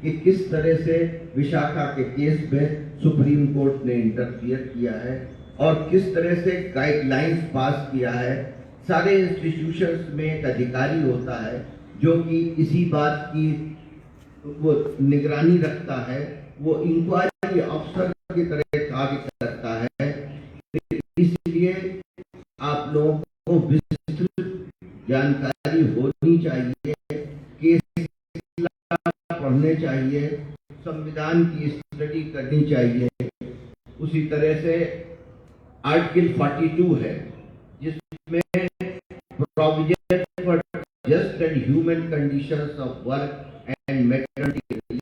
कि किस तरह से विशाखा के केस में सुप्रीम कोर्ट ने इंटरफियर किया है और किस तरह से गाइडलाइंस पास किया है। सारे इंस्टीट्यूशंस में एक अधिकारी होता है जो कि इसी बात की वो निगरानी रखता है, वो इंक्वायरी अफसर की तरह कार्य करता है। इसलिए आप लोगों को विस्तृत जानकारी होनी चाहिए, केस पढ़ने चाहिए, संविधान की स्टडी करनी चाहिए। उसी तरह से आर्टिकल 42 है जिसमें provision for just and human conditions of work and maternity के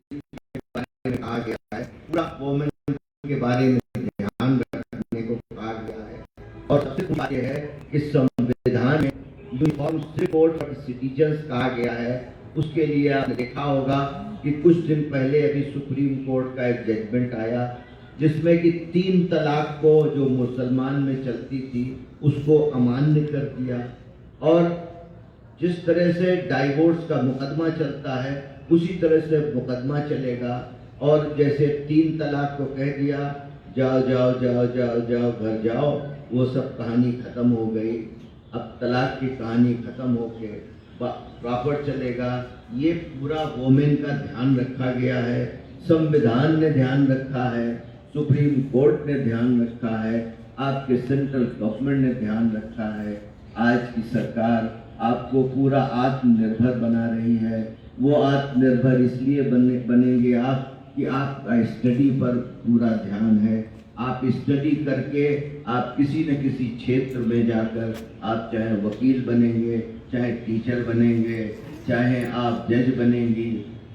बारे में कहा गया है। पूरा वुमेन के बारे में ध्यान रखने को कहा गया है। और सबसे बड़ी बात यह है कि संविधान में uniform civil code for citizens कहा गया है। उसके लिए आपने देखा होगा कि कुछ दिन पहले अभी सुप्रीम कोर्ट का एक जजमेंट आया जिसमें कि 3 तलाक को जो मुसलमान में चलती थी उसको अमान्य कर दिया। और जिस तरह से डाइवोर्स का मुकदमा चलता है उसी तरह से मुकदमा चलेगा। और जैसे 3 तलाक को कह दिया जाओ जाओ जाओ जाओ जाओ घर जाओ, वो सब कहानी खत्म हो गई। अब तलाक की कहानी खत्म होके प्रॉपर चलेगा। ये पूरा वोमेन का ध्यान रखा गया है, संविधान ने ध्यान रखा है, सुप्रीम कोर्ट ने ध्यान रखा है, आपके सेंट्रल गवर्नमेंट ने ध्यान रखा है। आज की सरकार आपको पूरा आत्मनिर्भर बना रही है। वो आत्मनिर्भर इसलिए बनेंगे आप कि आपका स्टडी पर पूरा ध्यान है। आप स्टडी करके आप किसी न किसी क्षेत्र में जाकर आप चाहे वकील बनेंगे, चाहे टीचर बनेंगे, चाहे आप जज बनेंगी,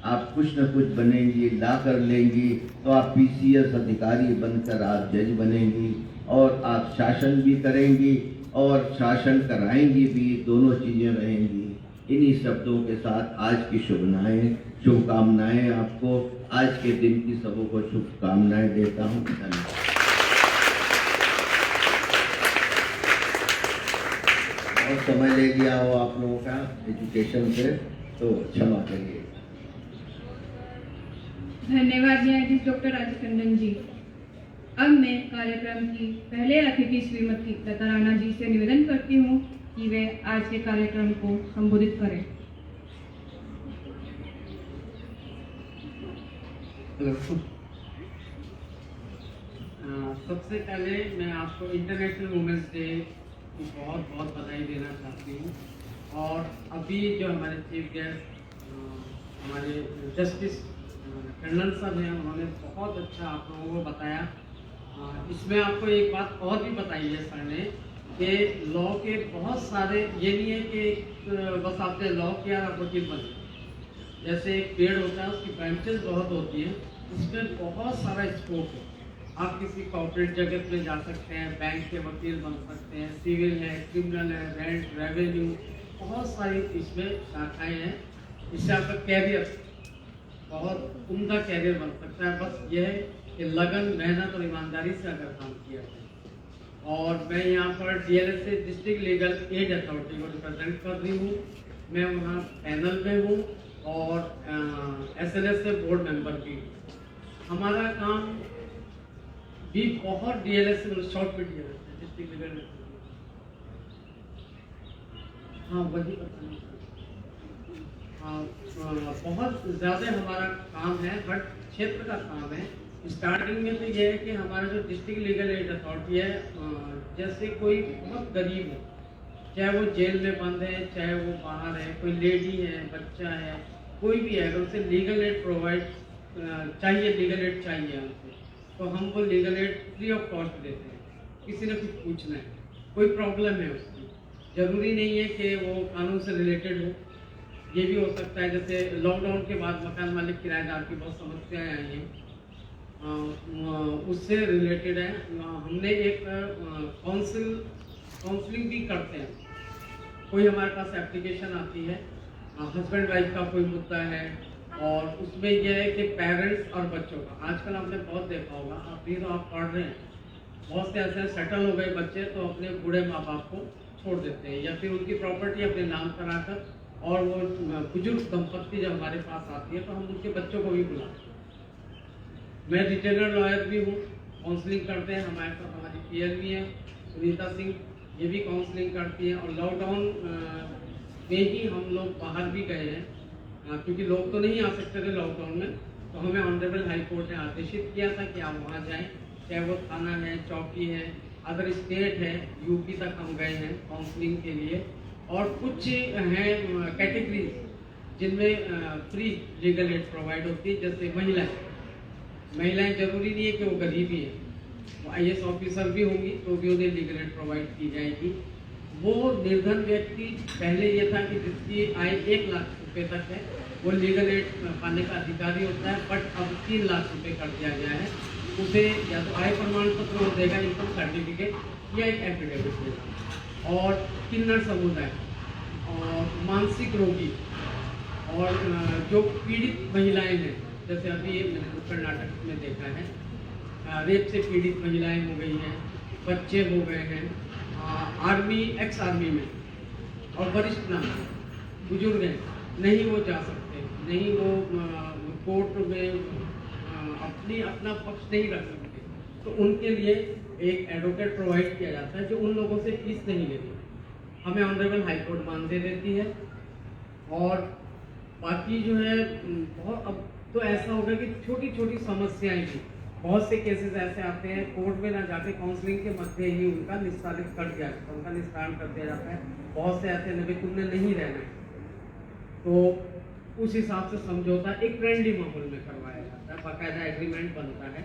आप कुछ न कुछ बनेंगी, ला कर लेंगी तो आप पीसीएस अधिकारी बनकर आप जज बनेंगी और आप शासन भी करेंगी और शासन कराएंगी भी, दोनों चीज़ें रहेंगी। इन्हीं शब्दों के साथ आज की शुभकामनाएं आपको आज के दिन की सबों को शुभकामनाएं देता हूँ। धन्यवाद। और समय ले गया हो आप लोगों का एजुकेशन से तो क्षमा करिए। धन्यवाद न्यायाधीश डॉक्टर राजीव टंडन जी। अब मैं कार्यक्रम की पहले अतिथि श्रीमती लता राणा जी से निवेदन करती हूँ कि वे आज के कार्यक्रम को संबोधित करें। सबसे पहले मैं आपको इंटरनेशनल वुमेन्स डे की बहुत बहुत बधाई देना चाहती हूँ। और अभी जो हमारे चीफ गेस्ट हमारे जस्टिस टंडन साहब हैं, उन्होंने बहुत अच्छा आप लोगों को बताया। इसमें आपको एक बात और भी बताई है सर ने कि लॉ के बहुत सारे, ये नहीं है कि बस आपने लॉ किया आप वकील बन गए। जैसे एक पेड़ होता है उसकी ब्रांचेस बहुत होती हैं, उसमें बहुत सारा स्कोप है। आप किसी कॉर्पोरेट जगत में जा सकते हैं, बैंक के वकील बन सकते हैं, सिविल है, क्रिमिनल है, रेंट, रेवेन्यू, बहुत सारी इसमें शाखाएँ हैं। इससे आपका कैरियर बहुत उम्दा कैरियर बन सकता है। बस यह है कि लगन, मेहनत और ईमानदारी से अगर काम किया जाए। और मैं यहाँ पर डीएलएस से डिस्ट्रिक्ट लीगल एड अथॉरिटी को रिप्रेजेंट कर रही हूँ। मैं वहाँ पैनल में हूँ और एसएलएस से बोर्ड मेंबर भी। हमारा काम भी बहुत डीएलएस से शॉर्ट में डीएलएस है, डिस्ट्रिक्ट लीगल। हाँ वही पता नहीं। बहुत ज़्यादा हमारा काम है, हर क्षेत्र का काम है। स्टार्टिंग में तो ये है कि हमारा जो डिस्ट्रिक्ट लीगल एड अथॉरिटी है, जैसे कोई बहुत गरीब हो, चाहे वो जेल में बंद है, चाहे वो बाहर है, कोई लेडी है, बच्चा है, कोई भी है, अगर उसे लीगल एड प्रोवाइड चाहिए, लीगल एड चाहिए हमसे, तो हम वो legal ad free of cost देते हैं। किसी ने कुछ पूछना है, कोई प्रॉब्लम है उसकी, ज़रूरी नहीं है कि वो कानून से रिलेटेड हो। ये भी हो सकता है जैसे लॉकडाउन के बाद मकान मालिक किराएदार की बहुत समस्याएं आई हैं, उससे रिलेटेड है। हमने एक काउंसलिंग भी करते हैं। कोई हमारे पास एप्लीकेशन आती है, हस्बैंड वाइफ का कोई मुद्दा है, और उसमें यह है कि पेरेंट्स और बच्चों का, आजकल आपने बहुत देखा होगा, आप भी तो आप पढ़ रहे हैं, बहुत से ऐसे सेटल हो गए बच्चे तो अपने बूढ़े माँ बाप को छोड़ देते हैं या फिर उनकी प्रॉपर्टी अपने नाम कराकर और वो बुजुर्ग दंपत्ति जब हमारे पास आती है तो हम उनके बच्चों को भी बुलाते हैं। मैं रिटेलर लॉयर भी हूँ, काउंसलिंग करते हैं। हमारे साथ हमारी पीएल भी है सुनीता सिंह, ये भी काउंसलिंग करती है। और लॉकडाउन में ही हम लोग बाहर भी गए हैं, क्योंकि लोग तो नहीं आ सकते थे लॉकडाउन में, तो हमें ऑनरेबल हाई कोर्ट ने आदेशित किया था कि आप वहाँ जाएं, चाहे वो थाना है, चौकी है, अदर स्टेट है, यूपी तक हम गए हैं काउंसलिंग के लिए। और कुछ हैं कैटेगरीज जिनमें फ्री लीगल एड प्रोवाइड होती है, जैसे महिलाएं जरूरी नहीं है कि वो गरीब ही है, वो IAS ऑफिसर भी होंगी तो भी उन्हें लीगल एड प्रोवाइड की जाएगी। वो निर्धन व्यक्ति, पहले ये था कि जिसकी आय 1 लाख रुपए तक है वो लीगल एड पाने का अधिकारी होता है, बट अब 3 लाख रुपए कर दिया गया है। उसे या तो आय प्रमाण पत्र वो देगा, इनकम सर्टिफिकेट या एक एफिडेविट देगा। और किन्नर समुदाय और मानसिक रोगी और जो पीड़ित महिलाएं हैं, जैसे अभी मैंने कर्नाटक में देखा है, रेप से पीड़ित महिलाएं हो गई हैं, बच्चे हो गए हैं, आर्मी एक्स आर्मी में, और वरिष्ठ नागरिक बुजुर्ग हैं, नहीं वो जा सकते, नहीं वो कोर्ट में अपना पक्ष नहीं रख सकते, तो उनके लिए एक एडवोकेट प्रोवाइड किया जाता है जो उन लोगों से फीस नहीं लेती, हमें ऑनरेबल हाई कोर्ट मानदेय देती है। और बाकी जो है बहुत, अब तो ऐसा होगा कि छोटी छोटी समस्याएं भी, बहुत से केसेस ऐसे आते हैं कोर्ट में ना जाके काउंसलिंग के मध्य ही उनका निस्तारित कर दिया जाता है, उनका निस्तारण कर दिया जाता है। बहुत से ऐसे हैं तुमने नहीं रहना है, तो उस हिसाब से समझौता एक फ्रेंडली माहौल में करवाया जाता है, बाकायदा एग्रीमेंट बनता है,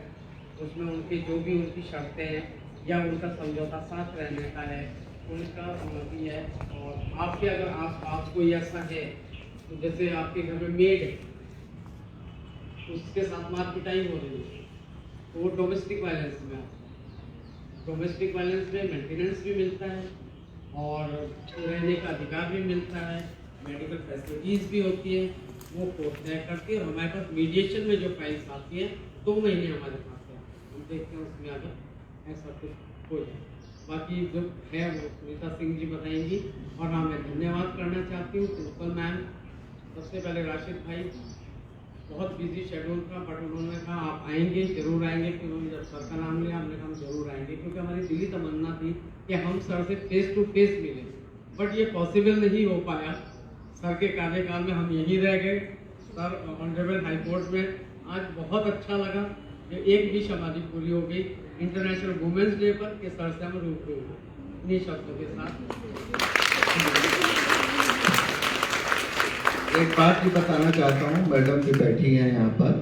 उसमें उनके जो भी उनकी शर्तें हैं या उनका समझौता साथ रहने का है उनका भी है। और आपके अगर आस कोई ऐसा है, तो जैसे आपके घर में मेड है, उसके साथ मार पिटाई हो रही है, तो वो डोमेस्टिक वायलेंस में आता है। डोमेस्टिक वायलेंस में मेंटेनेंस भी मिलता है और रहने का अधिकार भी मिलता है, मेडिकल फैसिलिटीज़ भी होती है, वो कोर्ट तय करती है। और हमारे पास मीडिएशन में जो फाइल्स आती है 2 महीने हमारे पास है, हम देखते हैं उसमें अगर ऐसा कुछ हो जाए। बाकी जो है वो सुनीता सिंह जी बताएंगी। और हाँ, मैं धन्यवाद करना चाहती हूँ प्रिंसिपल मैम, सबसे पहले राशिद भाई, बहुत बिजी शेड्यूल था, बट उन्होंने कहा आप आएंगे, जरूर आएंगे। फिर उन्होंने जब सर का नाम लिया हमने कहा हम जरूर आएंगे, क्योंकि हमारी दिली तमन्ना थी कि हम सर से फेस टू फेस मिले, बट ये पॉसिबल नहीं हो पाया। सर के कार्यकाल में हम यहीं रह गए, सर ऑनरेबल हाई कोर्ट में। आज बहुत अच्छा लगा कि एक विश हमारी पूरी हो गई इंटरनेशनल वुमेंस डे पर, के सर से हम रूबरू हुए। इन्हीं शब्दों के साथ एक बात भी बताना चाहता हूँ, मैडम भी बैठी हैं यहाँ पर।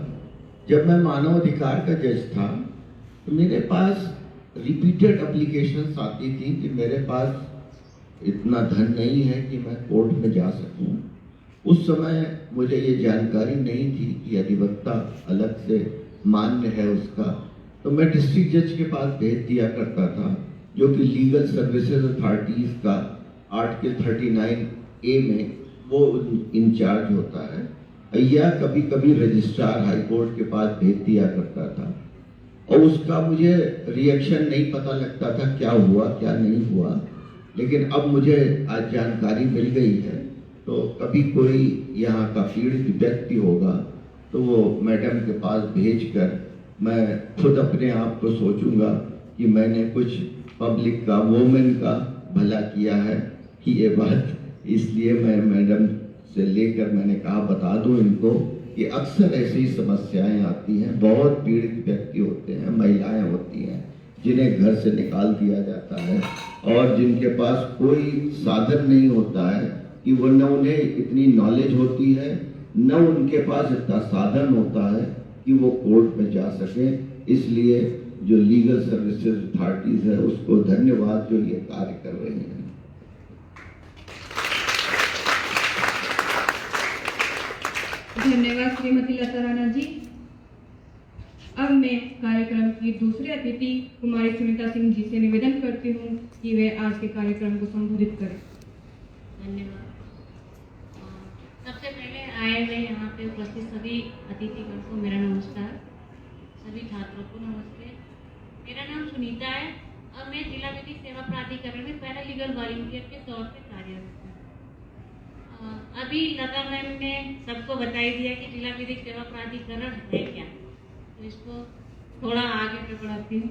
जब मैं मानव अधिकार का जज था तो मेरे पास रिपीटेड एप्लीकेशंस आती थी कि मेरे पास इतना धन नहीं है कि मैं कोर्ट में जा सकूं। उस समय मुझे ये जानकारी नहीं थी कि अधिवक्ता अलग से मान्य है उसका, तो मैं डिस्ट्रिक्ट जज के पास भेज दिया करता था, जो कि लीगल सर्विसेज अथॉरिटीज़ का आर्टिकल 39A में वो इंचार्ज होता है, या कभी कभी रजिस्ट्रार हाई कोर्ट के पास भेज दिया करता था। और उसका मुझे रिएक्शन नहीं पता लगता था क्या हुआ क्या नहीं हुआ, लेकिन अब मुझे आज जानकारी मिल गई है। तो कभी कोई यहाँ का पीड़ित व्यक्ति होगा तो वो मैडम के पास भेजकर मैं खुद अपने आप को सोचूंगा कि मैंने कुछ पब्लिक का, वोमेन का भला किया है कि ये बात, इसलिए मैं मैडम से लेकर मैंने कहा बता दूं इनको कि अक्सर ऐसी समस्याएं आती हैं। बहुत पीड़ित व्यक्ति होते हैं, महिलाएं होती हैं जिन्हें घर से निकाल दिया जाता है और जिनके पास कोई साधन नहीं होता है कि वो, न उन्हें इतनी नॉलेज होती है, न उनके पास इतना साधन होता है कि वो कोर्ट में जा सके। इसलिए जो लीगल सर्विसेज अथॉरिटीज है उसको धन्यवाद जो ये कार्य कर रहे हैं। धन्यवाद श्रीमती लता राणा जी। अब मैं कार्यक्रम की दूसरे अतिथि कुमारी सुनीता सिंह जी से निवेदन करती हूँ कि वे आज के कार्यक्रम को संबोधित करें। धन्यवाद। सबसे पहले आए हुए यहाँ पे उपस्थित सभी अतिथिगण को मेरा नमस्कार, सभी छात्रों को नमस्ते। मेरा नाम सुनीता है और मैं जिला विधिक सेवा प्राधिकरण में पैरालीगल वॉलंटियर के तौर पे कार्यरत हूँ। अभी लता मैम ने सबको बताई दिया कि जिला विधिक सेवा प्राधिकरण है क्या, तो इसको थोड़ा आगे पे बढ़ाती हूँ।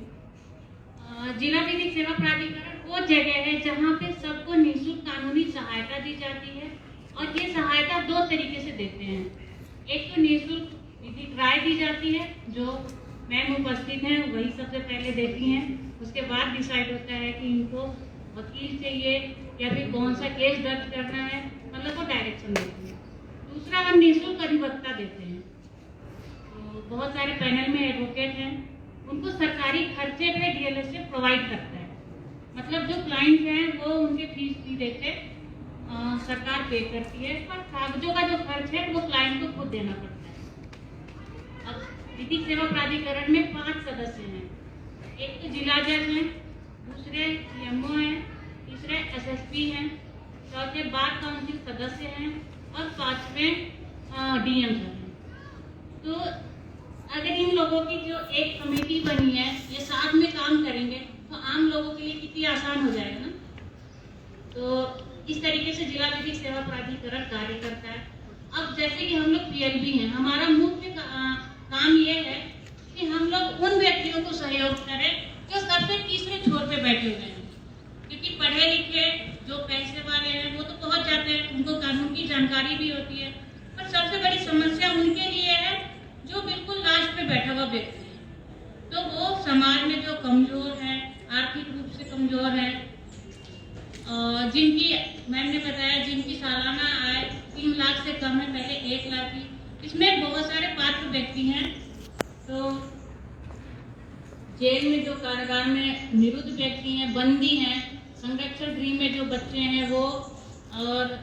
जिला विधिक सेवा प्राधिकरण वो जगह है जहाँ पे सबको निःशुल्क कानूनी सहायता दी जाती है, और ये सहायता दो तरीके से देते हैं। एक तो निःशुल्क विधिक राय दी जाती है, जो मैम उपस्थित हैं वही सबसे पहले देती हैं। उसके बाद डिसाइड होता है कि इनको वकील चाहिए या फिर कौन सा केस दर्ज करना है, मतलब वो डायरेक्शन देते हैं। दूसरा, हम निःशुल्क अधिवक्ता देते हैं। तो बहुत सारे पैनल में एडवोकेट हैं, उनको सरकारी खर्चे पे डीएलएसए प्रोवाइड करता है। मतलब जो क्लाइंट हैं वो उनके फीस भी देते, सरकार पे करती है, पर कागजों का जो खर्च है वो क्लाइंट को खुद देना पड़ता है। अब विधिक सेवा प्राधिकरण में 5 सदस्य हैं। एक तो जिला जज हैं, दूसरे सीएमओ हैं, तीसरे एसएसपी हैं, चौथे बार काउंसिल सदस्य हैं, और 5वें डीएम हैं। तो अगर इन लोगों की जो एक कमेटी बनी है, ये साथ में काम करेंगे तो आम लोगों के लिए कितनी आसान हो जाएगा ना। तो इस तरीके से जिला विधिक सेवा प्राधिकरण कार्य करता है। अब जैसे कि हम लोग पीएलबी हैं, हमारा मुख्य काम ये है कि हम लोग उन व्यक्तियों को सहयोग करें जो सबसे तीसरे छोर पे बैठे हुए हैं, क्योंकि पढ़े लिखे जो पैसे वाले हैं वो तो पहुंच जाते हैं, उनको कानून की जानकारी भी होती है, पर सबसे बड़ी समस्या उनके लिए है जो बिल्कुल लास्ट पे बैठा हुआ व्यक्ति है। तो वो समाज में जो कमजोर है, आर्थिक रूप से कमजोर है, जिनकी मैम ने बताया जिनकी सालाना आय 3 लाख से कम है, पहले 1 लाख थी, इसमें बहुत सारे पात्र व्यक्ति हैं। तो जेल में जो कारागार में निरुद्ध व्यक्ति हैं, बंदी हैं, संरक्षण गृह में जो बच्चे हैं वो, और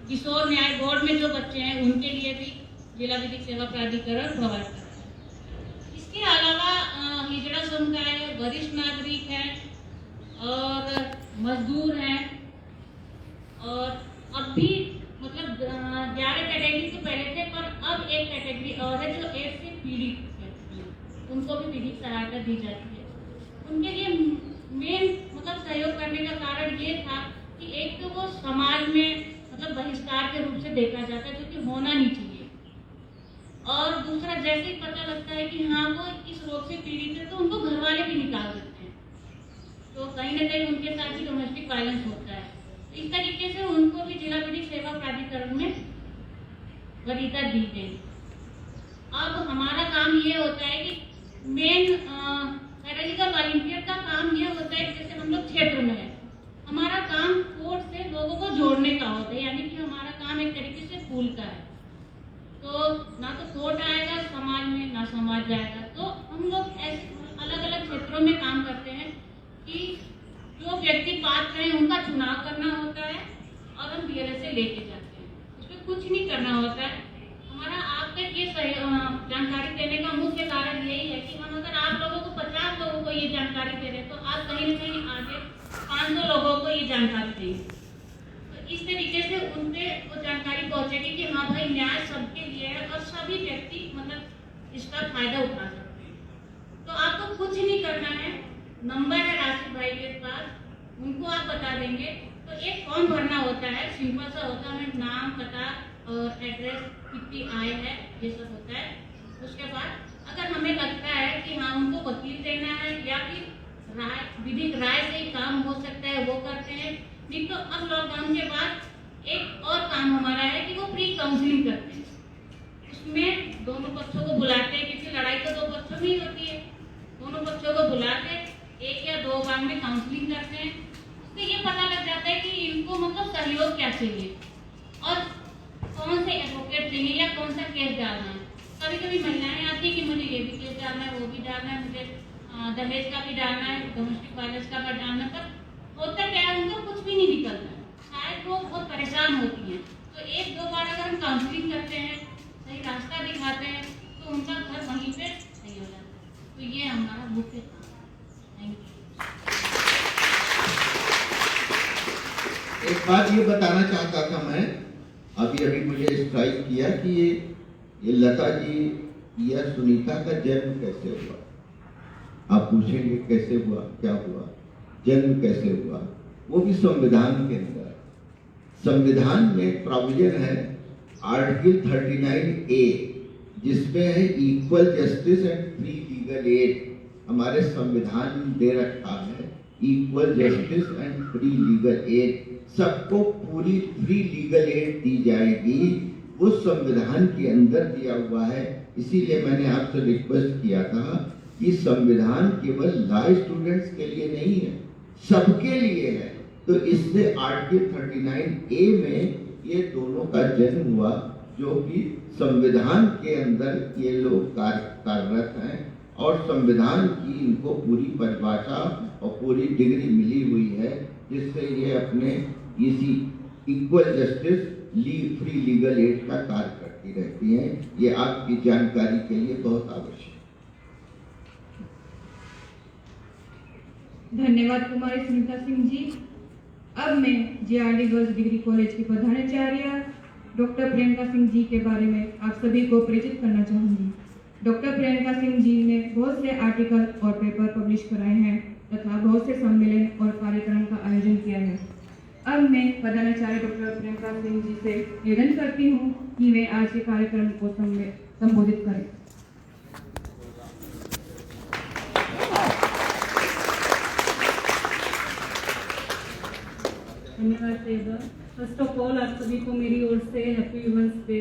किशोर न्याय बोर्ड में जो बच्चे हैं उनके लिए भी जिला विधिक सेवा प्राधिकरण प्रोवाइड करता है। इसके अलावा हिजड़ा समुदाय है, वरिष्ठ नागरिक हैं और मजदूर हैं, और अब भी मतलब 11 कैटेगरी से पहले थे, पर अब एक कैटेगरी और है जो एड्स से पीड़ित है, उनको भी विधिक सहायता दी जाती है। उनके लिए मेन मतलब सहयोग करने का कारण ये था कि एक तो वो समाज में मतलब बहिष्कार के रूप से देखा जाता है, जो कि होना नहीं चाहिए, और दूसरा जैसे ही पता लगता है कि हाँ वो इस रोग से पीड़ित है तो उनको घर वाले भी निकाल देते हैं, तो कहीं ना कहीं उनके साथ भी डोमेस्टिक वायलेंस होता है। तो इस तरीके से उनको भी जिला विधिक सेवा प्राधिकरण में वरीयता दी गई। अब हमारा काम ये होता है कि मेन पैरालीगल वॉलंटियर का काम ये होता है, जैसे हम लोग क्षेत्र में है, हमारा काम कोर्ट से लोगों को जोड़ने का होता है, यानी कि हमारा काम एक तरीके से पुल का है। तो ना तो कोर्ट आएगा समाज में, ना समाज जाएगा। तो हम लोग ऐसे अलग अलग क्षेत्रों में काम करते हैं कि जो व्यक्ति पात्र हैं उनका चुनाव करना होता है और हम डीएलएसए लेके जाते हैं, उसमें कुछ नहीं करना होता है। हमारा आप तक ये जानकारी देने का मुख्य कारण यही है कि हम अगर आप लोगों को 50 लोगों को ये जानकारी दे रहे हैं तो आप कहीं ना कहीं आगे 500 लोगों को ये जानकारी देंगे। तो इस तरीके से उनपे वो जानकारी पहुंचेगी कि हाँ भाई न्याय सबके लिए है और सभी व्यक्ति मतलब इसका फायदा उठा सकते हैं। तो आपको कुछ नहीं करना है, नंबर है राशिद भाई के पास, उनको आप बता देंगे। तो एक फॉर्म भरना होता है, सिंपल सा होता है, नाम, पता और एड्रेस, कितनी आय है, ये सब होता है। उसके बाद अगर हमें लगता है कि हाँ उनको वकील देना है या फिर विधिक राय से ही काम हो सकता है वो करते हैं। नहीं तो अब लॉकडाउन के बाद एक और काम हमारा है कि वो प्री काउंसलिंग करते हैं, उसमें दोनों पक्षों को बुलाते हैं, क्योंकि लड़ाई तो 2 पक्षों में ही होती है। दोनों पक्षों को बुलाते 1 या 2 बार में काउंसलिंग करते हैं। उससे ये पता लग जाता है कि इनको मतलब सहयोग क्या चाहिए और कौन से एडवोकेट चाहिए या कौन सा केस डालना है। कभी कभी महिलाएं आती है कि मुझे ये भी केस डालना है, वो भी डालना है, मुझे दहेज का भी डालना है, डोमेस्टिक वायलेंस का भी डालना है, पर होता क्या है उनको कुछ भी नहीं निकलता है, शायद वो बहुत परेशान होती हैं। तो 1-2 बार अगर हम काउंसलिंग करते हैं, सही रास्ता दिखाते हैं, तो उनका घर वहीं पे सही हो जाता है। तो ये हमारा मुख्य काम है। Thank you. एक बात ये बताना चाहता था मैं, अभी मुझे स्ट्राइक किया कि ये लता जी या सुनीता का जन्म कैसे हुआ। आप पूछेंगे कैसे हुआ, क्या हुआ, जन्म कैसे हुआ, वो भी संविधान के अंदर संविधान में प्रोविजन है आर्टिकल 39A, जिसमें है equal justice and free legal aid. हमारे संविधान में दे रखा है equal justice and free legal aid, सबको पूरी फ्री लीगल एड दी जाएगी, वो संविधान के अंदर दिया हुआ है। इसीलिए मैंने आपसे रिक्वेस्ट किया था कि संविधान केवल लॉ स्टूडेंट्स के लिए नहीं है, सबके लिए है। तो इससे आर्टिकल 39A में ये दोनों का जन्म हुआ, जो कि संविधान के अंदर ये लोग कार्यरत हैं और संविधान की इनको पूरी परिभाषा और पूरी डिग्री मिली हुई है, जिससे ये अपने इसी equal justice free legal aid का कार्य करती रहती हैं। ये आपकी जानकारी के लिए बहुत आवश्यक है। धन्यवाद कुमारी सुनीता सिंह जी। अब मैं JRD गर्ल्स डिग्री कॉलेज की प्रधानाचार्य डॉक्टर प्रियंका सिंह जी के बारे में आप सभी को परिचित करना चाहूँगी। डॉक्टर प्रियंका सिंह जी ने बहुत से आर्टिकल और पेपर पब्लिश कराए हैं तथा बहुत से सम्मेलन और कार्यक्रम का आयोजन किया है। अब मैं प्रधानाचार्य डॉक्टर प्रियंका सिंह जी से निवेदन करती हूँ कि वे आज के कार्यक्रम को संबोधित करें। धन्यवाद सेवा। फर्स्ट ऑफ ऑल आप सभी को मेरी ओर से हैप्पी वुमेन्स डे।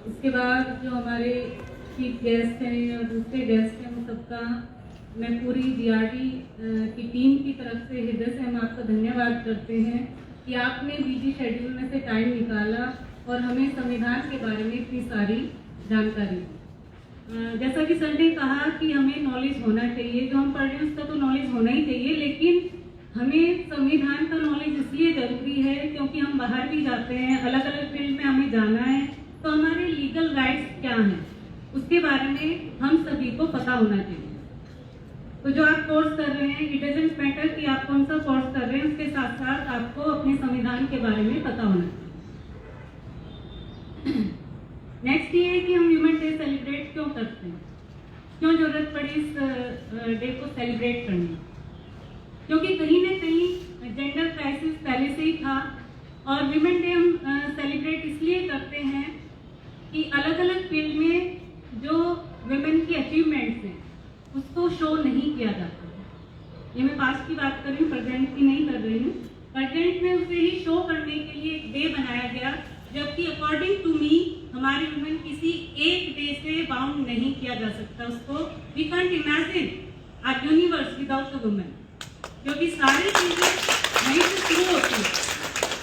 उसके बाद जो हमारे चीफ गेस्ट हैं और दूसरे गेस्ट हैं, उन सबका मैं पूरी JRD की टीम की तरफ से हृदय से हम आपका धन्यवाद करते हैं कि आपने बिजी शेड्यूल में से टाइम निकाला और हमें संविधान के बारे में इतनी सारी जानकारी दी। जैसा कि सर ने कहा कि हमें नॉलेज होना चाहिए, जो हम पढ़ रहे हैं उसका तो नॉलेज होना ही चाहिए, लेकिन हमें संविधान का नॉलेज इसलिए जरूरी है क्योंकि हम बाहर भी जाते हैं, अलग अलग फील्ड में हमें जाना है, तो हमारे लीगल राइट्स क्या हैं उसके बारे में हम सभी को पता होना चाहिए। तो जो आप कोर्स कर रहे हैं, इट डजंट मैटर कि आप कौन सा कोर्स कर रहे हैं, उसके साथ साथ आपको अपने संविधान के बारे में पता होना चाहिए। नेक्स्ट ये है कि हम ह्यूमन डे सेलिब्रेट क्यों करते हैं, क्यों जरूरत पड़ी इस डे को सेलिब्रेट करने की? क्योंकि कहीं ना कहीं जेंडर क्राइसिस पहले से ही था और विमेन डे हम सेलिब्रेट इसलिए करते हैं कि अलग अलग फील्ड में जो विमेन की अचीवमेंट्स हैं उसको शो नहीं किया जाता। ये मैं पास्ट की बात कर रही हूँ, प्रेजेंट की नहीं कर रही हूँ। प्रेजेंट में उसे ही शो करने के लिए एक डे बनाया गया, जबकि अकॉर्डिंग टू मी हमारी वुमेन किसी एक डे से बाउंड नहीं किया जा सकता। उसको we can't imagine a universe without a women, क्योंकि सारी चीज़ें वहीं से शुरू होती हैं।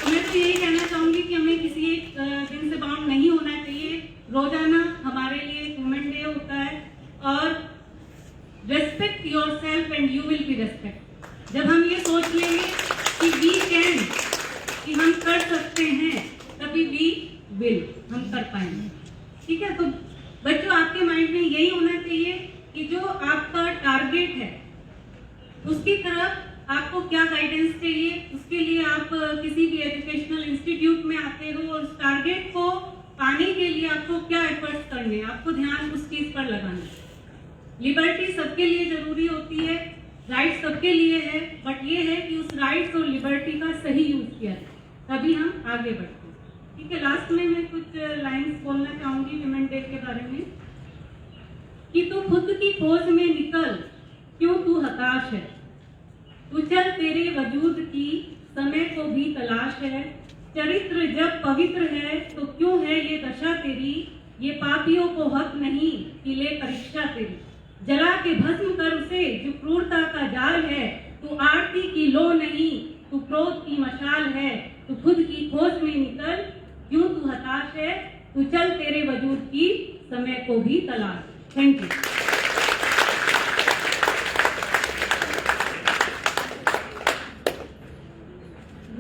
तो मैं तो यही कहना चाहूँगी कि हमें किसी एक दिन से बाउंड नहीं होना चाहिए। रोजाना हमारे लिए एक वुमेन डे होता है और respect your self and you will be respect. जब हम ये सोच लेंगे कि वी कैन, कि हम कर सकते हैं, तभी वी विल, हम कर पाएंगे। ठीक है, तो बच्चों आपके माइंड में यही होना चाहिए कि जो आपका टारगेट है उसकी तरफ आपको क्या गाइडेंस चाहिए। उसके लिए आप किसी भी एजुकेशनल इंस्टीट्यूट में आते हो और उस टारगेट को पाने के लिए आपको क्या एफर्ट्स करने हैं, आपको ध्यान उस चीज पर लगाना है। लिबर्टी सबके लिए जरूरी होती है, राइट सबके लिए है, बट ये है कि उस राइट्स और लिबर्टी का सही यूज किया जाए, तभी हम आगे बढ़ते हैं। ठीक है, लास्ट में मैं कुछ लाइंस बोलना चाहूंगी विमेन डे के बारे में कि तू खुद की खोज में निकल, क्यों तू हताश है, तू चल तेरे वजूद की समय को भी तलाश है। चरित्र जब पवित्र है तो क्यों है ये दशा तेरी, ये पापियों को हक नहीं कि ले परीक्षा तेरी। जला के भस्म कर उसे जो क्रूरता का जाल है, तू आरती की लो नहीं, तू क्रोध की मशाल है। तू खुद की खोज में निकल, क्यों तू हताश है, तू चल तेरे वजूद की समय को भी तलाश। Thank you.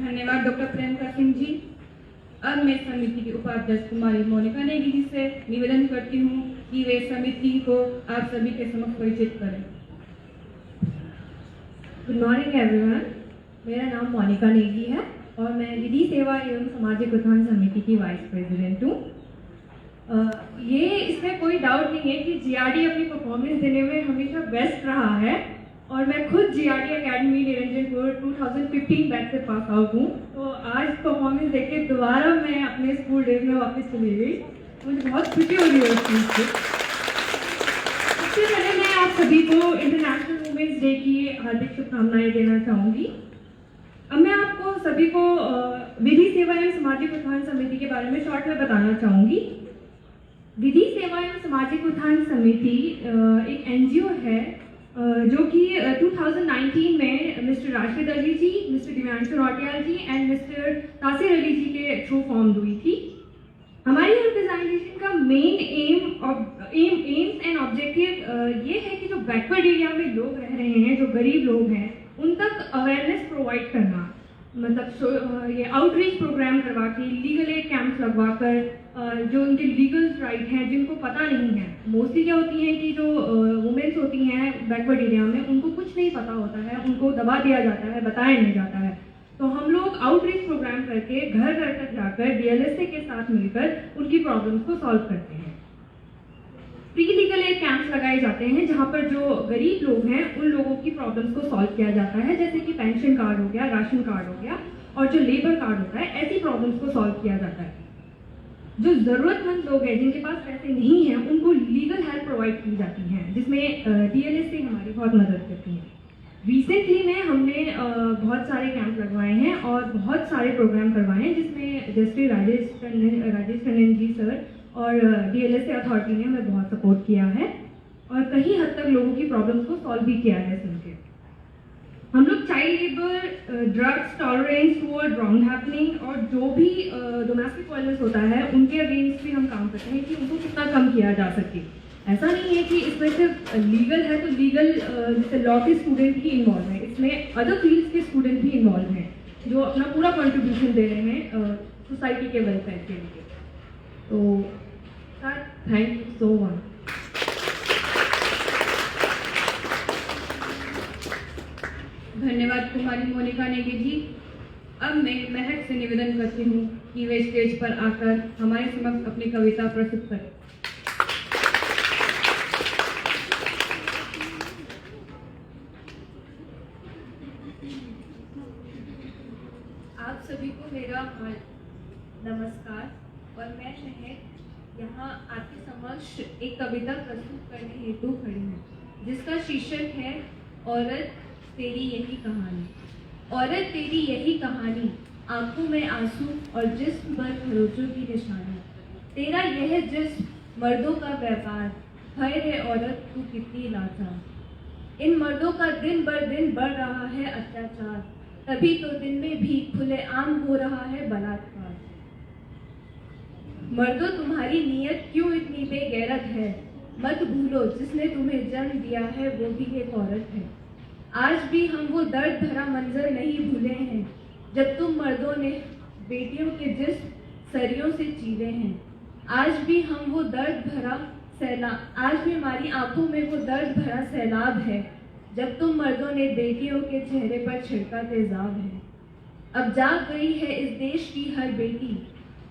धन्यवाद डॉक्टर प्रियंका सिंह जी। अब मैं समिति की उपाध्यक्ष कुमारी मोनिका नेगी जी से निवेदन करती हूँ कि वे समिति को आप सभी के समक्ष परिचित करें। गुड मॉर्निंग एवरीवन, मेरा नाम मोनिका नेगी है और मैं विधि सेवा एवं सामाजिक उत्थान समिति की वाइस प्रेसिडेंट हूँ। ये इसमें कोई डाउट नहीं है कि JRD अपनी परफॉर्मेंस देने में हमेशा बेस्ट रहा है और मैं खुद जीआरडी एकेडमी निरंजनपुर 2015 बैच से पास आउट हूँ। तो आज परफॉर्मेंस देख के दोबारा मैं अपने स्कूल डेज में वापस चली गई। मुझे बहुत खुशी हो रही है उस चीज़ से। सबसे पहले मैं आप सभी को इंटरनेशनल वुमेन्स डे की हार्दिक शुभकामनाएं देना चाहूँगी। अब मैं आपको सभी को विधि सेवा एवं सामाजिक उत्थान समिति के बारे में शॉर्ट में बताना चाहूँगी। विधि सेवा एवं सामाजिक उत्थान समिति एक एनजीओ है जो कि 2019 में mister Rashid Ali ji, mister Divyanshu Rautiyal ji and mister Tasir Ali ji के थ्रू फॉर्म हुई थी। हमारी ऑर्गेनाइजेशन का मेन एम्स एंड ऑब्जेक्टिव ये है कि जो बैकवर्ड एरिया में लोग रह रहे हैं, जो गरीब लोग हैं, उन तक अवेयरनेस प्रोवाइड करना, मतलब ये आउटरीच प्रोग्राम करवा के, लीगल एड कैंप्स लगवा कर, जो उनके लीगल राइट हैं जिनको पता नहीं है। मोस्टली क्या होती है कि जो वुमेन्स होती हैं बैकवर्ड एरिया में, उनको कुछ नहीं पता होता है, उनको दबा दिया जाता है, बताया नहीं जाता है। तो हम लोग आउटरीच प्रोग्राम करके घर घर तक जाकर डीएलएसए के साथ मिलकर उनकी प्रॉब्लम्स को सॉल्व करते हैं। प्री लीगल एड कैंप्स लगाए जाते हैं जहाँ पर जो गरीब लोग हैं उन लोगों की प्रॉब्लम्स को सॉल्व किया जाता है, जैसे कि पेंशन कार्ड हो गया, राशन कार्ड हो गया और जो लेबर कार्ड होता है, ऐसी प्रॉब्लम्स को सॉल्व किया जाता है। जो ज़रूरतमंद लोग हैं जिनके पास पैसे नहीं हैं, उनको लीगल हेल्प प्रोवाइड की जाती है, जिसमें डीएलएसए हमारी बहुत मदद करती है। रिसेंटली में हमने बहुत सारे कैंप लगवाए हैं और बहुत सारे प्रोग्राम करवाए हैं, जिसमें जस्टिस राजेश टंडन जी सर और डीएलएसए अथॉरिटी ने हमें बहुत सपोर्ट किया है और कहीं हद तक लोगों की प्रॉब्लम्स को सॉल्व भी किया है सुनकर। हम लोग child labour, drugs tolerance toward wrong happening और जो भी डोमेस्टिक वायलेंस होता है उनके अगेंस्ट भी हम काम करते हैं कि उनको कितना कम किया जा सके। ऐसा नहीं है कि इसमें सिर्फ लीगल है तो लीगल जैसे लॉ के स्टूडेंट ही इन्वॉल्व हैं, इसमें अदर फील्ड्स के स्टूडेंट भी इन्वॉल्व हैं जो अपना पूरा कंट्रीब्यूशन दे रहे हैं सोसाइटी के वेलफेयर के लिए। तो sir, thank you so much. धन्यवाद कुमारी मोनिका नेगी जी। अब मैं महक से निवेदन करती हूँ कि वे स्टेज पर आकर हमारे समक्ष अपनी कविता प्रस्तुत करें। आप सभी को मेरा नमस्कार और मैं महक यहाँ आपके समक्ष एक कविता प्रस्तुत करने हेतु खड़ी हूँ, जिसका शीर्षक है औरत तेरी यही कहानी। औरत तेरी यही कहानी, आंखों में आंसू और जिस्म पर खरोचों की निशानी। तेरा यह जिस्म मर्दों का व्यापार, हाय रे औरत तू कितनी लाचार। इन मर्दों का दिन बर दिन बढ़ रहा है अत्याचार, तभी तो दिन में भी खुलेआम हो रहा है बलात्कार। मर्दों तुम्हारी नीयत क्यों इतनी बेगैरत है, मत भूलो जिसने तुम्हें जन्म दिया है वो भी एक औरत है। आज भी हम वो दर्द भरा मंजर नहीं भूले हैं, जब तुम मर्दों ने बेटियों के जिस्म सरियों से चीरे हैं। आज भी हम वो दर्द भरा आज भी हमारी आंखों में वो दर्द भरा सैलाब है, जब तुम मर्दों ने बेटियों के चेहरे पर छिड़का तेजाब है। अब जाग गई है इस देश की हर बेटी,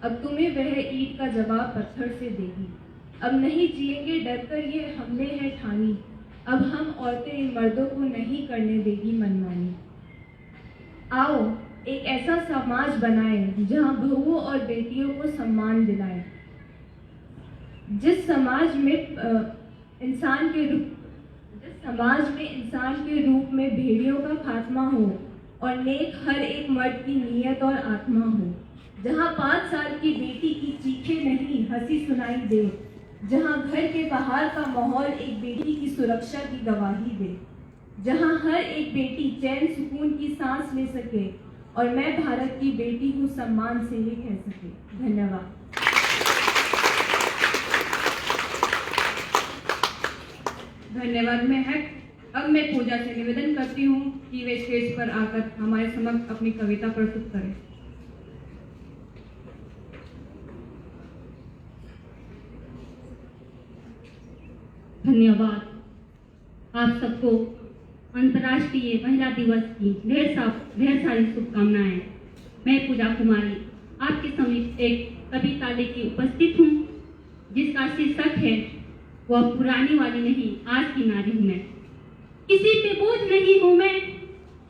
अब तुम्हें वह ईंट का जवाब पत्थर से देगी। अब नहीं जिएंगे डरकर ये हमने है ठानी, अब हम औरतें इन मर्दों को नहीं करने देगी मनमानी। आओ एक ऐसा समाज बनाएं जहां बहुओं और बेटियों को सम्मान दिलाएं, जिस समाज में इंसान के रूप में भेड़ियों का खात्मा हो और नेक हर एक मर्द की नीयत और आत्मा हो। जहां 5 साल की बेटी की चीखें नहीं हंसी सुनाई दे, जहां घर के बाहर का माहौल एक बेटी की सुरक्षा की गवाही दे, जहां हर एक बेटी चैन सुकून की सांस ले सके और मैं भारत की बेटी हूँ सम्मान से ये कह सके। धन्यवाद। धन्यवाद महक। अब मैं पूजा से निवेदन करती हूँ कि वे स्टेज पर आकर हमारे समक्ष अपनी कविता प्रस्तुत करें। धन्यवाद। आप सबको अंतर्राष्ट्रीय महिला दिवस की ढेर सारी शुभकामनाएं। मैं पूजा कुमारी आपके समीप एक कविता लेके उपस्थित हूँ, जिसका शीर्षक है वह पुरानी वाली नहीं आज की नारी हूँ मैं। किसी पे बोझ नहीं हूँ मैं,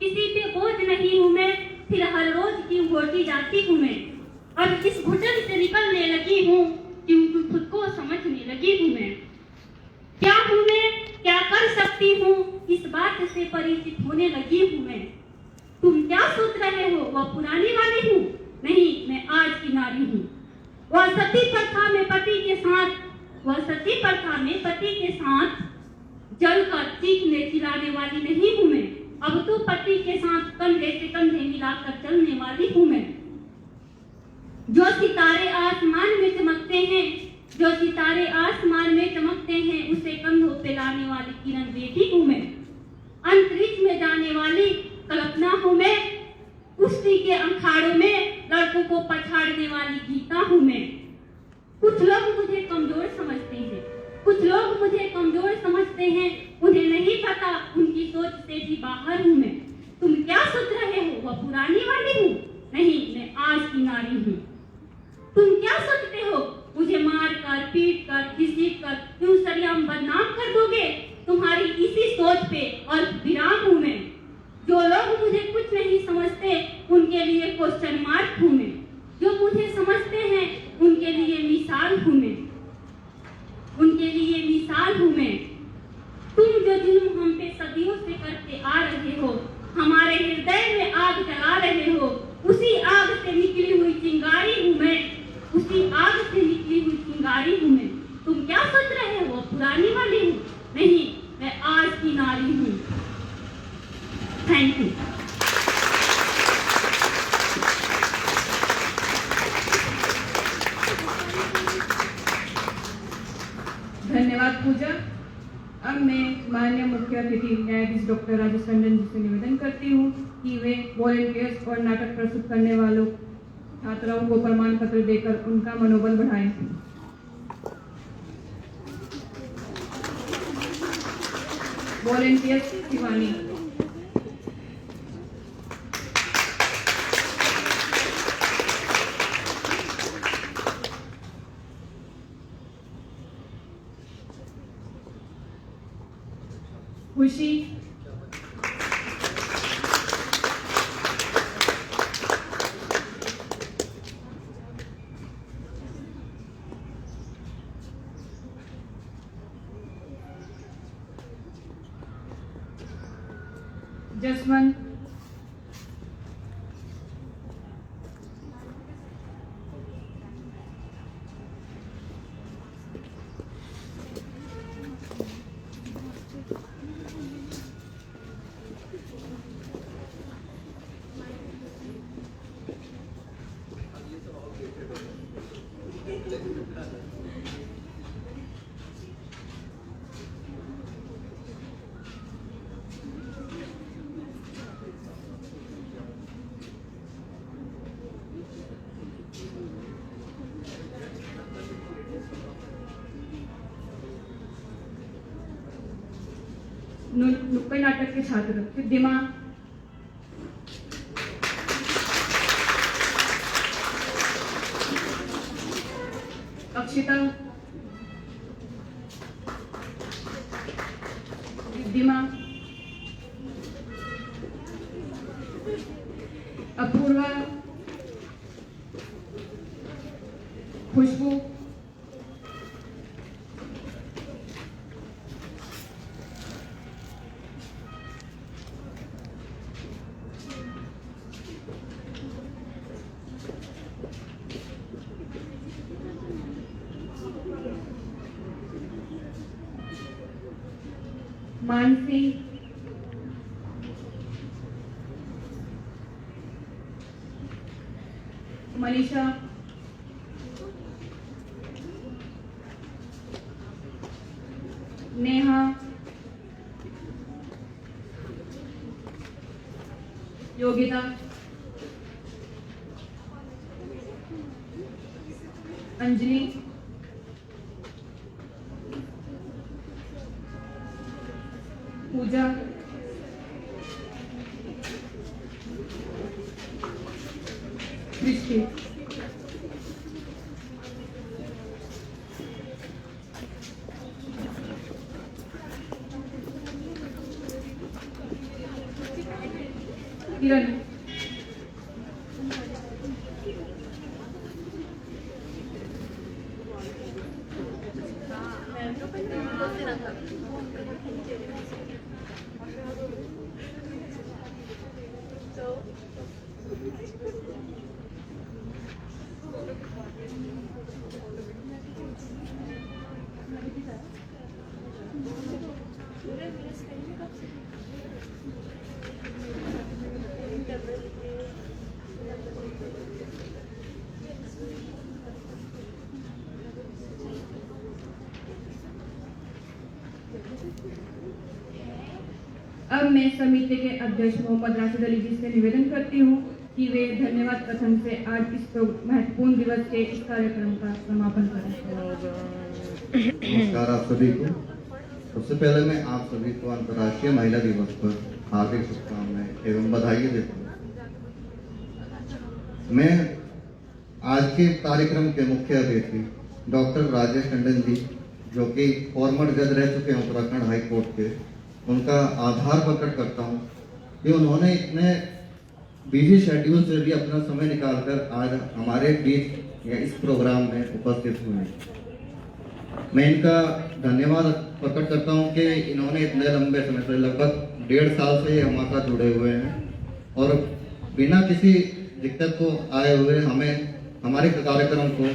किसी पे बोझ नहीं हूँ मैं, फिर हर रोज क्यों घोटी जाती हूँ मैं। अब इस घुटन से निकलने लगी हूँ, क्योंकि खुद को समझने लगी हूँ मैं। क्या हूँ मैं, क्या कर सकती हूँ, इस बात से परिचित होने लगी हूँ मैं। तुम क्या सोच रहे हो, वह पुरानी वाली हूँ? नहीं, मैं आज की नारी हूँ। वह सती प्रथा में पति के साथ, वह सती प्रथा में पति के साथ जलकर चीखने चिल्लाने वाली नहीं हूँ मैं। अब तो पति के साथ कंधे से कंधे मिलाकर चलने वाली हूँ मैं। जो सितारे आसमान में चमकते हैं, जो सितारे आसमान में चमकते हैं, उसे कंधों पे लाने वाली किरण बेटी हूँ मैं। अंतरिक्ष में जाने वाली कल्पना हूँ मैं। कुश्ती के अखाड़ों में लड़कों को पछाड़ने वाली गीता हूँ मैं। कुछ लोग मुझे कमजोर समझते हैं, कुछ लोग मुझे कमजोर समझते हैं, उन्हें नहीं पता उनकी सोच से भी बाहर हूँ मैं। तुम क्या सोच रहे हो, वह पुरानी वाली हूँ? नहीं, मैं आज की नारी हूँ। तुम क्या सोचते हो, मुझे मार कर, पीट कर, घसीट कर क्यों सरेआम बदनाम कर दोगे? तुम्हारी इसी सोच पे और विराम हूँ मैं। जो लोग मुझे कुछ नहीं समझते, उनके लिए क्वेश्चन मार्क हूँ मैं। जो मुझे समझते हैं, उनके लिए मिसाल हूँ मैं, उनके लिए मिसाल हूँ मैं। तुम जो जुल्म हम पे सदियों से करते आ रहे हो, हमारे हृदय में आग जला रहे हो, उसी आग से निकली हुई चिंगारी हूँ मैं, उसी आग से निकली हुई चिंगारी हूँ मैं। तुम क्या सोच रहे हो, पुरानी वाली हूँ? नहीं, मैं आज की नारी हूँ। Thank you. धन्यवाद पूजा। अब मैं माननीय मुख्य अतिथि न्यायाधीश डॉक्टर राजेश टंडन जी से निवेदन करती हूँ कि वे वॉलंटियर्स और नाटक प्रस्तुत करने वालों छात्राओं को प्रमाण पत्र देकर उनका मनोबल बढ़ाएं। वॉलंटियर्स शिवानी, खुशी, जसवंत, नुक्कड़ नाटक के छात्र सिद्धिमा, अक्षिता, रिद्धिमा, अपूर्वा, खुशबू, मानसी, मनीषा, नेहा, योगिता, अंजलि, पूजा, दृष्टि, किरण। अब मैं समिति के अध्यक्ष मोहम्मद राशिद अली जी से निवेदन करती हूँ कि वे धन्यवाद कथन से आज इस महत्वपूर्ण दिवस के इस कार्यक्रम का समापन करें। नमस्कार आप सभी को। सबसे पहले मैं आप सभी को अंतर्राष्ट्रीय महिला दिवस पर हार्दिक शुभकामनाएं एवं बधाई देता हूँ। मैं आज के कार्यक्रम के मुख्य अतिथि डॉक्टर राजेश टंडन जी, जो कि फॉर्मर जज रह चुके हैं उत्तराखंड हाई कोर्ट के, उनका आभार प्रकट करता हूँ कि उन्होंने इतने बिजी शेड्यूल से भी अपना समय निकालकर आज हमारे बीच या इस प्रोग्राम में उपस्थित हुए हैं। मैं इनका धन्यवाद प्रकट करता हूँ कि इन्होंने इतने लंबे समय से, लगभग 1.5 साल से हमारे साथ जुड़े हुए हैं और बिना किसी दिक्कत को आए हुए हमें हमारे कार्यक्रम को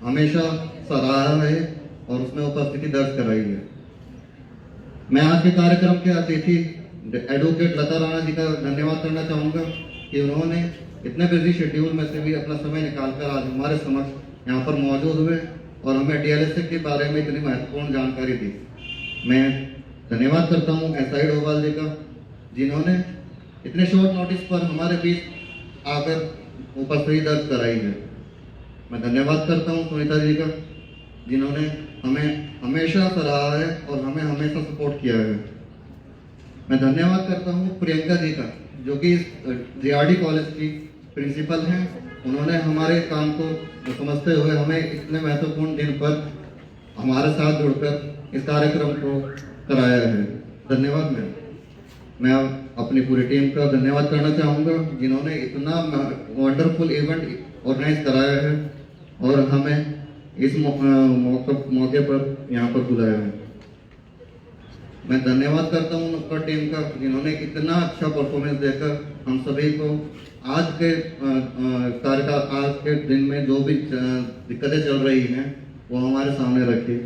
हमेशा सराहा है और उसमें उपस्थिति दर्ज कराई है। मैं आज के कार्यक्रम के अतिथि एडवोकेट लता राणा जी का धन्यवाद करना चाहूँगा कि उन्होंने इतने बिजी शेड्यूल में से भी अपना समय निकालकर आज हमारे समक्ष यहाँ पर मौजूद हुए और हमें डीएलएसए के बारे में इतनी महत्वपूर्ण जानकारी दी। मैं धन्यवाद करता हूँ एसआई डोभाल जी का, जिन्होंने इतने शॉर्ट नोटिस पर हमारे बीच आकर उपस्थिति दर्ज कराई है। मैं धन्यवाद करता हूँ सुनीता जी का, जिन्होंने हमें हमेशा सराहा है और हमें हमेशा सपोर्ट किया है। मैं धन्यवाद करता हूँ प्रियंका जी का, जो कि जीआरडी कॉलेज की प्रिंसिपल हैं। उन्होंने हमारे काम को समझते हुए हमें इतने महत्वपूर्ण दिन पर हमारे साथ जुड़कर इस कार्यक्रम को कराया है। धन्यवाद मैम। मैं अपनी पूरी टीम का धन्यवाद करना चाहूँगा, जिन्होंने इतना वंडरफुल इवेंट ऑर्गेनाइज कराया है और हमें इस मौके पर यहाँ पर बुलाया है। मैं धन्यवाद करता हूँ नुक्कड़ टीम का, जिन्होंने इतना अच्छा परफॉर्मेंस देकर हम सभी को आज के आज के दिन में जो भी दिक्कतें चल रही हैं वो हमारे सामने रखी।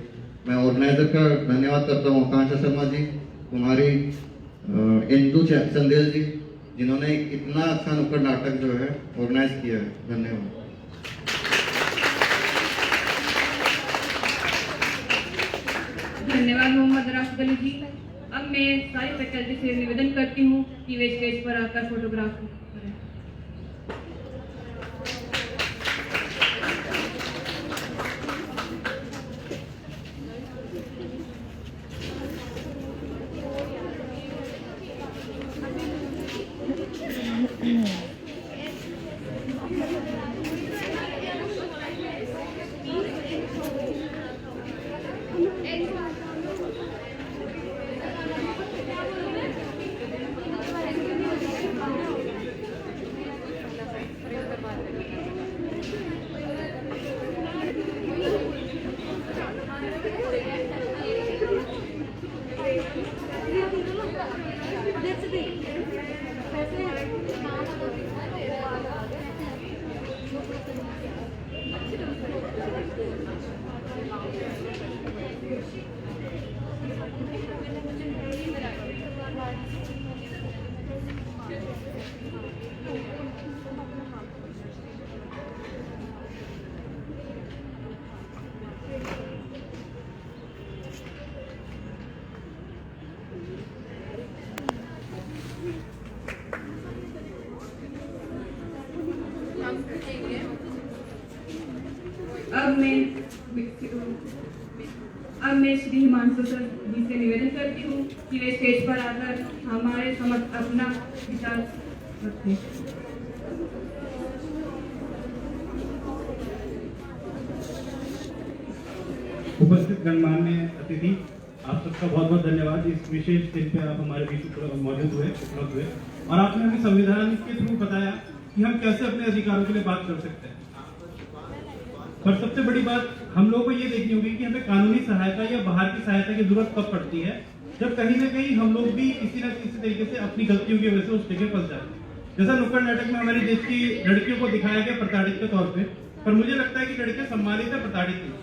मैं ऑर्गेनाइजर का धन्यवाद करता हूँ आकांक्षा शर्मा जी, कुमारी इंदू चंदेल जी, जिन्होंने इतना अच्छा नुक्कड़ नाटक जो है ऑर्गेनाइज किया है। धन्यवाद। धन्यवाद मोहम्मद राशिद अली जी। अब मैं सारी फैकल्टी से निवेदन करती हूँ कि वे स्टेज पर आकर फोटोग्राफ करें। अब मैं श्री हिमांशु सर जी से निवेदन करती हूँ कि वे स्टेज पर आकर हमारे समक्ष अपना विचार रखें। उपस्थित गणमान्य अतिथि, आप सबका बहुत बहुत धन्यवाद। इस विशेष दिन पे आप हमारे बीच मौजूद हुए, उपलब्ध हुए और आपने हमें संविधान के थ्रू बताया कि हम कैसे अपने अधिकारों के लिए बात कर सकते हैं। पर सबसे बड़ी बात हम लोगों को ये देखनी होगी कि हमें कानूनी सहायता या बाहर की सहायता की जरूरत कब पड़ती है, जब कहीं ना कहीं हम लोग भी किसी न किसी तरीके से अपनी गलतियों की वजह से उस जगह फंस जाते हैं। जैसा नुक्कड़ नाटक में हमारे देश की लड़कियों को दिखाया गया प्रताड़ित के तौर पे, पर मुझे लगता है कि लड़कियां सम्मानित है, प्रताड़ित नहीं।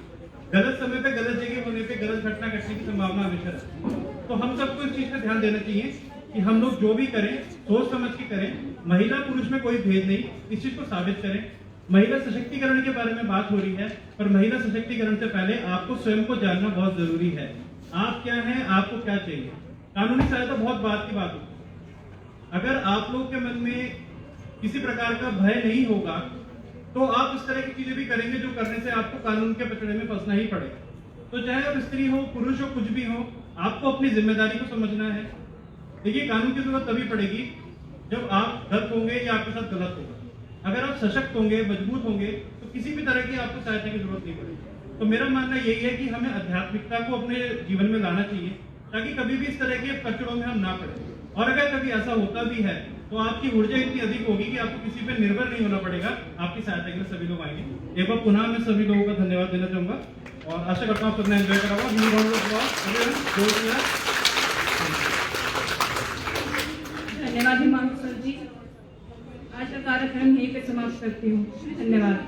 गलत समय पे गलत जगह होने पे गलत घटना घटने की संभावना हमेशा रहती है। तो हम सबको इस चीज पे ध्यान देना चाहिए कि हम लोग जो भी करें सोच समझ के करें। महिला पुरुष में कोई भेद नहीं, इस चीज को साबित करें। महिला सशक्तिकरण के बारे में बात हो रही है, पर महिला सशक्तिकरण से पहले आपको स्वयं को जानना बहुत जरूरी है। आप क्या हैं, आपको क्या चाहिए। कानूनी सहायता बहुत बात की बात होती है। अगर आप लोग के मन में किसी प्रकार का भय नहीं होगा तो आप इस तरह की चीजें भी करेंगे जो करने से आपको कानून के पचड़े में फंसना ही पड़ेगा। तो चाहे आप स्त्री हो, पुरुष हो, कुछ भी हो, आपको अपनी जिम्मेदारी को समझना है। देखिए, कानून की जरूरत तभी पड़ेगी जब आप गलत होंगे या आपके साथ गलत होगा। अगर आप सशक्त होंगे, मजबूत होंगे, तो किसी भी तरह की आपको सहायता की जरूरत नहीं पड़ेगी। तो मेरा मानना यही है कि हमें आध्यात्मिकता को अपने जीवन में लाना चाहिए ताकि कभी भी इस तरह के कचड़ों में हम ना पड़े। और अगर कभी ऐसा होता भी है तो आपकी ऊर्जा इतनी अधिक होगी कि आपको किसी पे निर्भर नहीं होना पड़ेगा। आपकी सहायता के लिए सभी लोग आएंगे। एक बार पुनः मैं सभी लोगों का धन्यवाद देना चाहूंगा और आशा करता हूँ आप सबने एंजॉय करा होगा। धन्यवाद हिमांशु सर जी। आज का कार्यक्रम यहीं पे समाप्त करती हूँ। धन्यवाद।